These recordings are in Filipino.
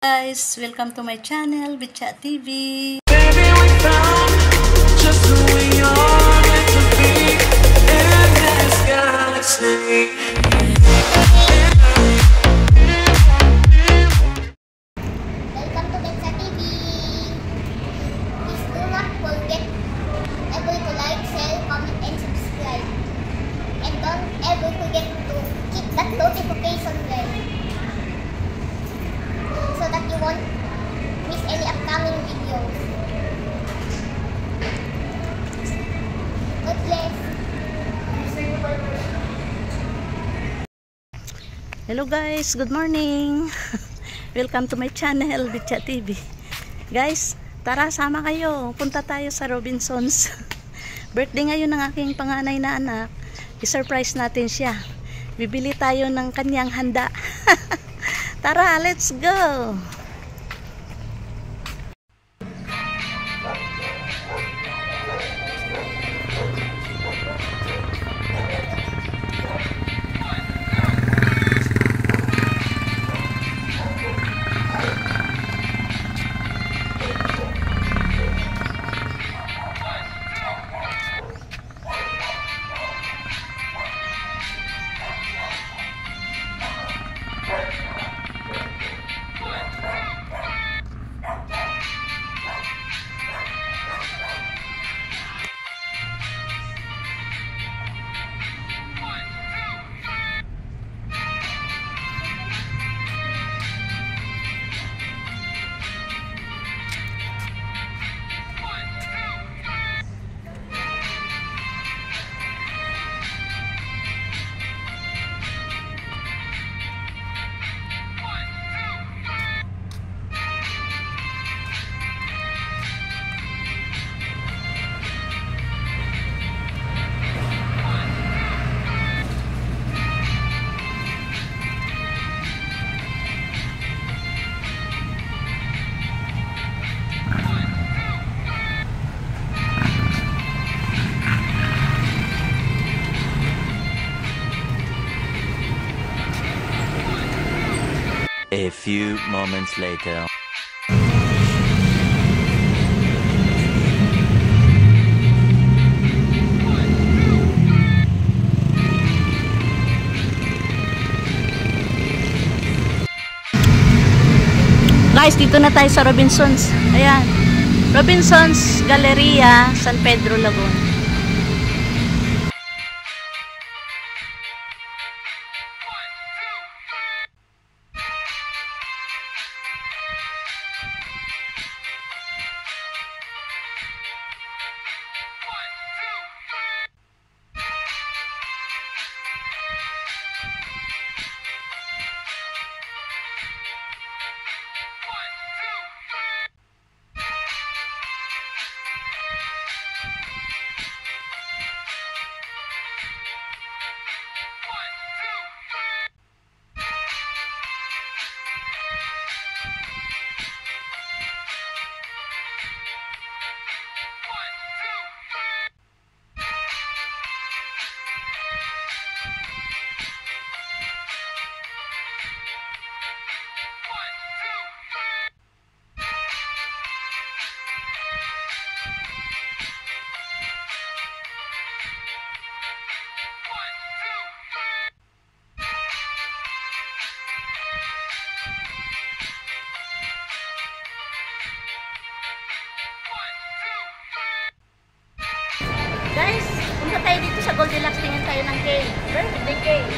Guys, welcome to my channel, Bitchat TV. Baby, we found just who we are meant to be in this galaxy. Welcome to Bitchat TV. Please do not forget ever to like, share, comment, and subscribe. And don't ever forget to click that notification bell so that you won't miss any upcoming videos. God bless. Hello guys, good morning. Welcome to my channel, Bitchat TV. Guys, tara sama kayo. Punta tayo sa Robinsons. Birthday ngayon ng aking panganay na anak. I-surprise natin siya. Bibili tayo ng kanyang handa. Tara, let's go! A few moments later. Guys, dito na tayo sa Robinsons. Ayan. Robinsons Galleria, San Pedro, Laguna. Guys, punta tayo dito sa Goldilocks, tingin tayo ng cake. Birthday cake.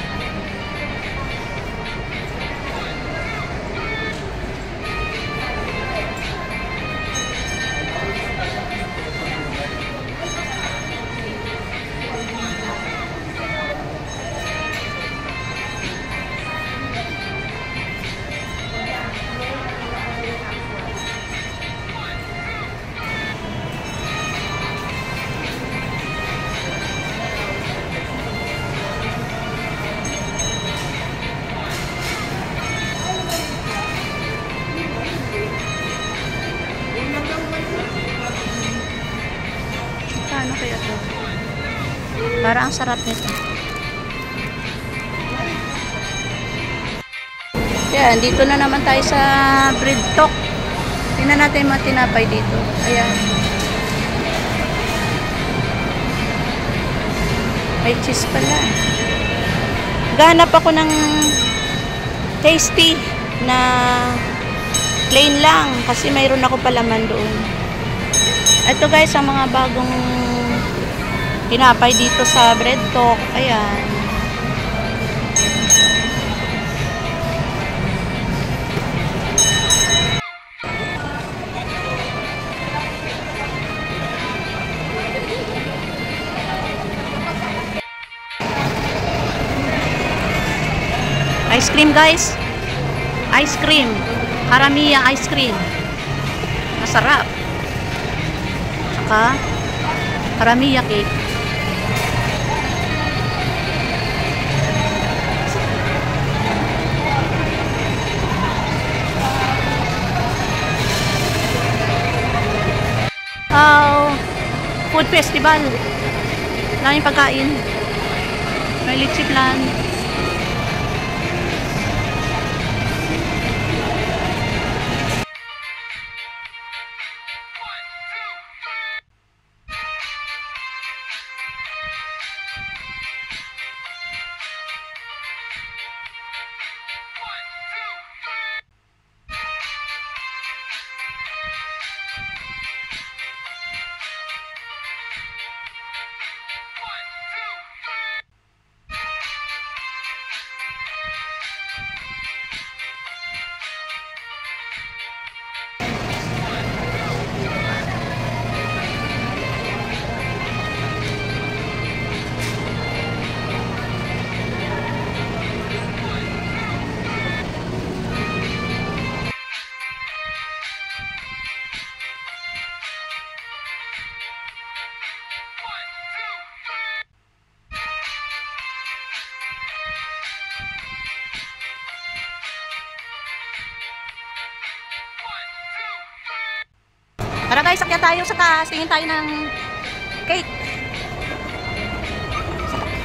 Ano kaya to? Parang ang sarap nito. Ayan, dito na naman tayo sa bread talk. Tingnan natin yung mga tinapay dito. Ayan. May cheese pala. Gahanap ako ng tasty na plain lang kasi mayroon ako palaman doon. Ito guys, ang mga bagong tinapay dito sa bread talk. Ayan. Ice cream guys. Ice cream. Haramiya ice cream. Masarap. Saka haramiya cake. Food festival. Daming pagkain. May litchi plan. Tara guys, sakya tayo sa taas. Tingin tayo ng cake.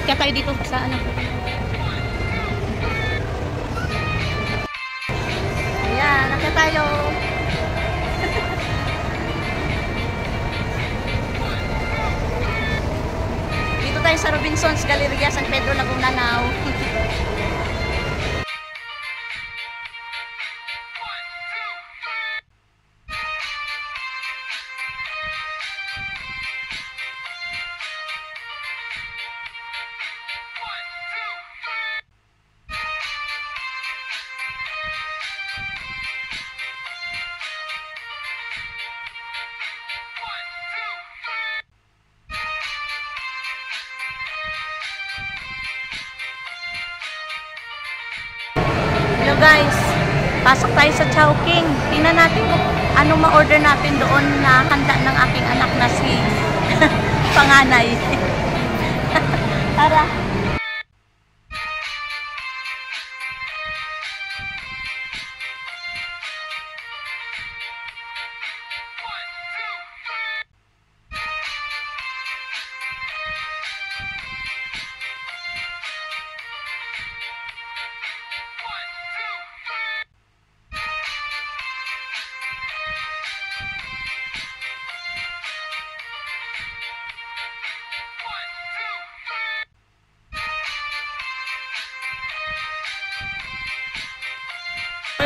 Sakya tayo dito sa ano. Ayan, sakya tayo. Dito tayo sa Robinsons Galleria, San Pedro, Laguna now. Hello guys, pasok tayo sa Chowking. Tingnan natin kung ano ma-order natin doon na handa ng aking anak na si panganay. Tara.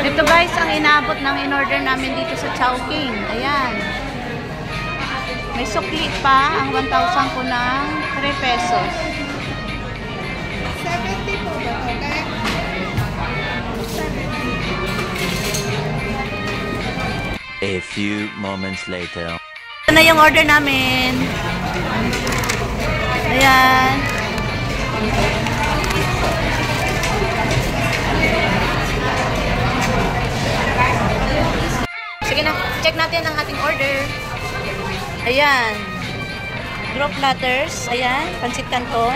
Ito guys, ang inaabot ng in-order namin dito sa Chowking. Ayan. May sukli pa. Ang 1,000 ko ng 3 pesos. 70 po ba? Okay? A few moments later. Ito na yung order namin. Ayan. Sige na, check natin ang ating order. Ayan. Drop platters. Ayan, pancit canton.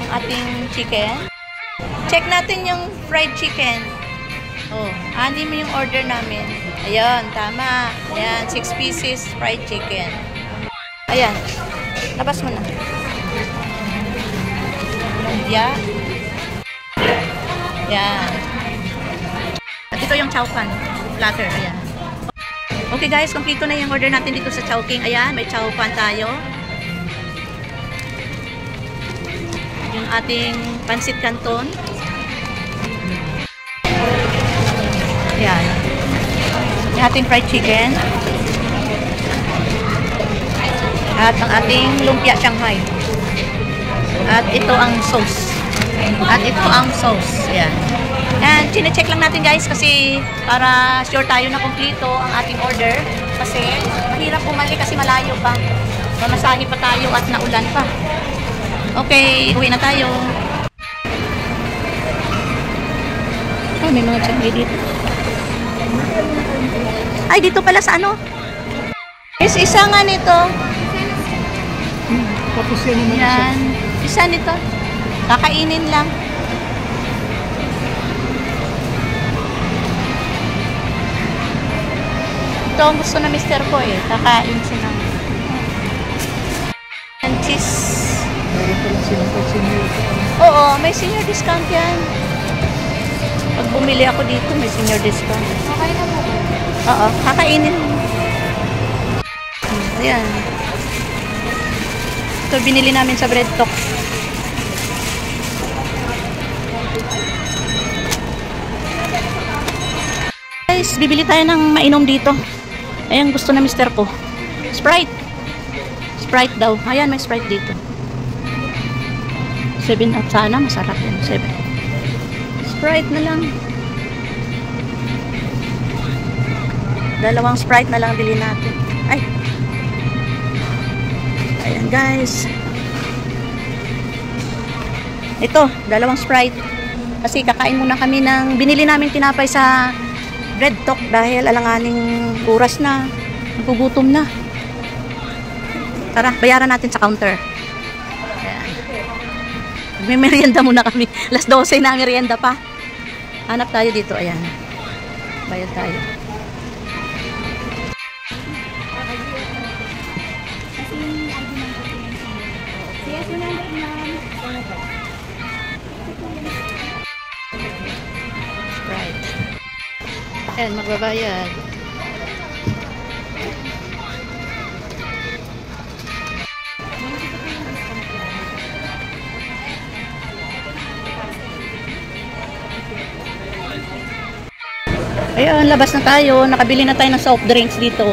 Ang ating chicken. Check natin yung fried chicken. Oh, hindi mo yung order namin. Ayan, tama. Ayan, 6 pieces fried chicken. Ayan. Labas mo na. Lumpia. Ayan. Ito yung chow pan platter. Ayan. Okay guys, kompleto na yung order natin dito sa Chowking. Ayan, may chow pan tayo. Yung ating pansit canton. Ayan. Yung ating fried chicken. At ang ating lumpia Shanghai. At ito ang sauce. At ito ang sauce. Ayan. And chine-check lang natin guys kasi para sure tayo na kompleto ang ating order. Kasi mahirap bumalik kasi malayo pa. Mamasahe pa tayo at naulan pa. Okay, uwi na tayo. Ay, may mga changli dito. Ay, dito pala sa ano? Is isa nga nito. Tapos yan naman Yan. Isa nito. Kakainin lang. Ito ang gusto na mister ko eh. Kakain siya ng and cheese. Meron pa lang silang pag-senior. Oo, may senior discount yan. Pag bumili ako dito, may senior discount. Okay na po. Oo, kakainin. Ayan. Ito binili namin sa Bread Talk. Guys, bibili tayo ng mainom dito. Ayan, gusto na mister ko. Sprite. Sprite daw. Ayan, may Sprite dito. 7 up sana. Masarap yan. 7. Sprite na lang. Dalawang Sprite na lang bili natin. Ay. Ayan guys. Ito, dalawang Sprite. Kasi kakain muna kami ng binili namin tinapay sa Bread Talk dahil alanganing oras na. Nagugutom na. Tara, bayaran natin sa counter. Ayan. May merienda muna kami. Alas 12 na merienda pa. Hanap tayo dito. Ayan. Bayad tayo. Sprite. Ayan, magbabayad. Ayan, labas na tayo. Nakabili na tayo ng soft drinks dito.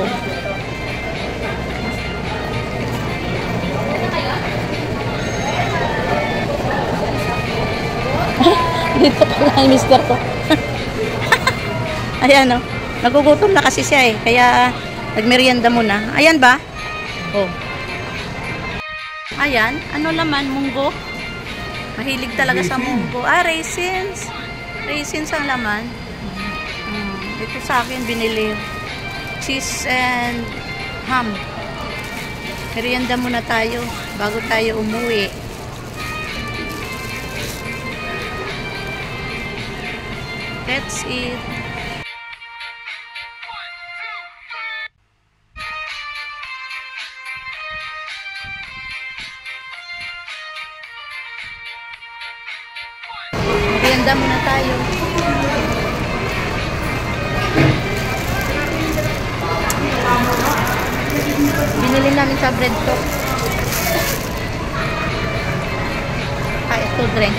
Dito pala yung mister ko. Ayan o. Nagugutom na kasi siya eh. Kaya nagmerienda muna. Ayan ba? Oh. Ayan. Ano laman? Munggo. Mahilig talaga sa munggo. Ah, raisins. Raisins ang laman. Ito sa akin binili. Cheese and ham. Merienda muna tayo bago tayo umuwi. That's it. Merienda muna tayo. Binili namin sa Bread Talk. Ah, ito drink.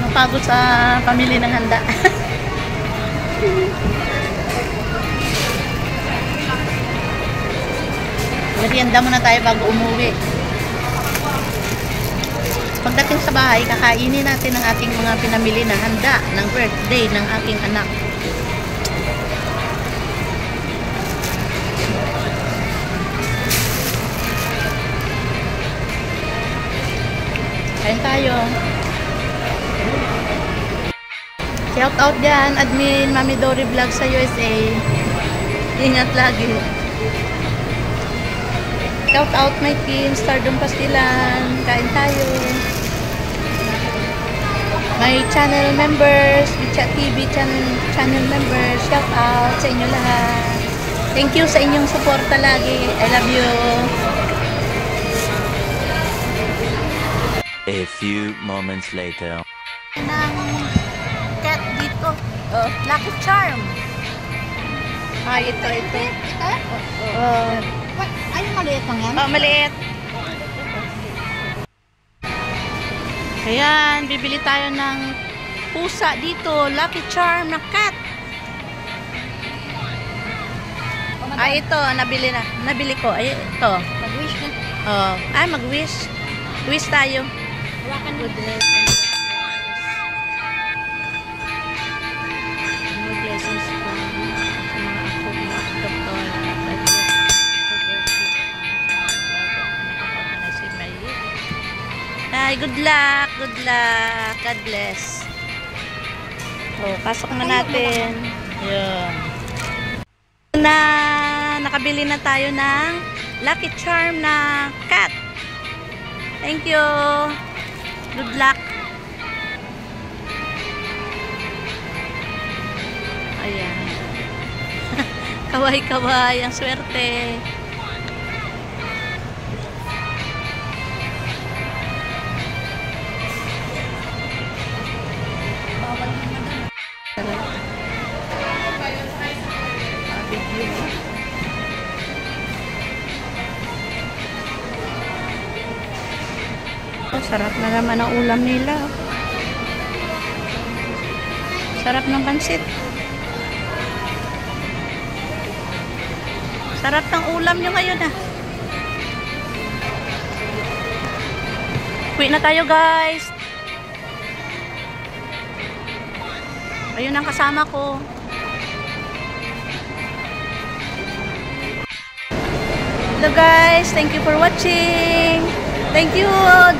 Napagod sa pamili ng handa. Merienda muna tayo bago umuwi. Pagdating sa bahay, kakainin natin ang ating mga pinamili na handa ng birthday ng aking anak. Kain tayo. Shout out dyan, admin Mami Dory Vlog sa USA. Ingat lagi. Shout out my team, Stardom Pastilan. Kain tayo. My channel members, Bicha TV channel members, shout out sa inyo lahat. Thank you sa inyong suporta lagi. I love you. A few moments later. Ng cat dito. Oh, Lucky Charm. Ay, ito. Ito? Ay, maliit lang yan? Oh, maliit. Ayan, bibili tayo ng pusa dito. Lucky Charm na cat. Ay, ito. Nabili na. Nabili ko. Ay, ito. Mag-wish na. Oh, ay, mag-wish. Wish tayo. Hawakan mo. Blessings po sa mga apo mo, doktor. Ay, good luck. Good luck. God bless. Oh, pasok na natin. Yun. Nakabili na tayo ng Lucky Charm na cat. Thank you. Good luck. Ayan. Kaway-kaway. Ang swerte. Oh, sarap na naman ang ulam nila. Sarap ng pansit. Sarap ng ulam nyo ngayon ah. Uwi na tayo guys. Ayun ang kasama ko. Hello guys, thank you for watching. Thank you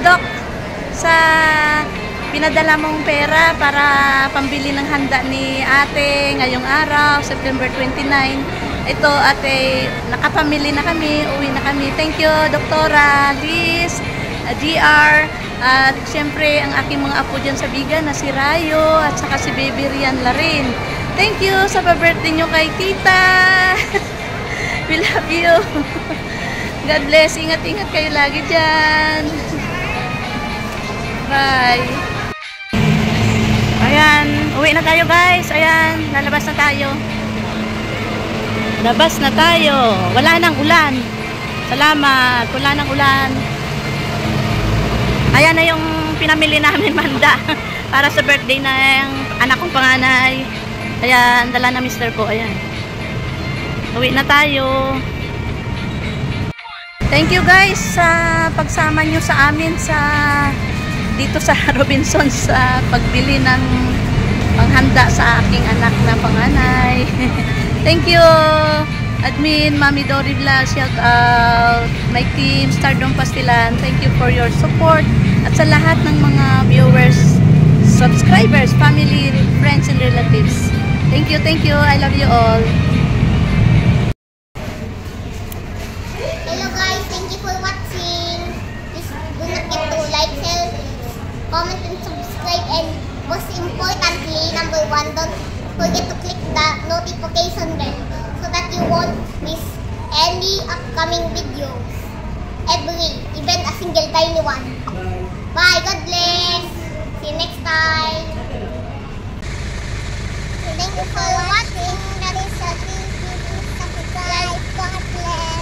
Doc sa pinadala mong pera para pambili ng handa ni ate ngayong araw, September 29. Ito ate, nakapamili na kami, uwi na kami. Thank you Doktora Liz, GR, at siyempre ang aking mga apo dyan sa Bigan na si Rayo at saka si Baby Rian Larin. Thank you sa pa-birthday nyo kay Tita. We love you. God bless. Ingat-ingat kayo lagi dyan. Bye. Ayan. Uwi na tayo guys. Ayan. Lalabas na tayo. Labas na tayo. Wala nang ulan. Salamat. Wala nang ulan. Ayan na yung pinamili namin manda. Para sa birthday ng anak kong panganay. Ayan. Dala na mister ko. Ayan. Uwi na tayo. Thank you guys sa pagsama nyo sa amin sa dito sa Robinsons sa pagbili ng panghanda sa aking anak na panganay. Thank you Admin Mami Dory Vlog, shout out my team Stardom Pastilan. Thank you for your support at sa lahat ng mga viewers, subscribers, family, friends and relatives. Thank you, I love you all. Hello guys, thank you for watching. Please do not forget to like, share, comment and subscribe, and most importantly, number 1, don't forget to click the notification bell so that you won't miss any upcoming videos. Even a single tiny one. Bye, God bless. See you next time. Thank you for watching. That is a subscribe. God bless.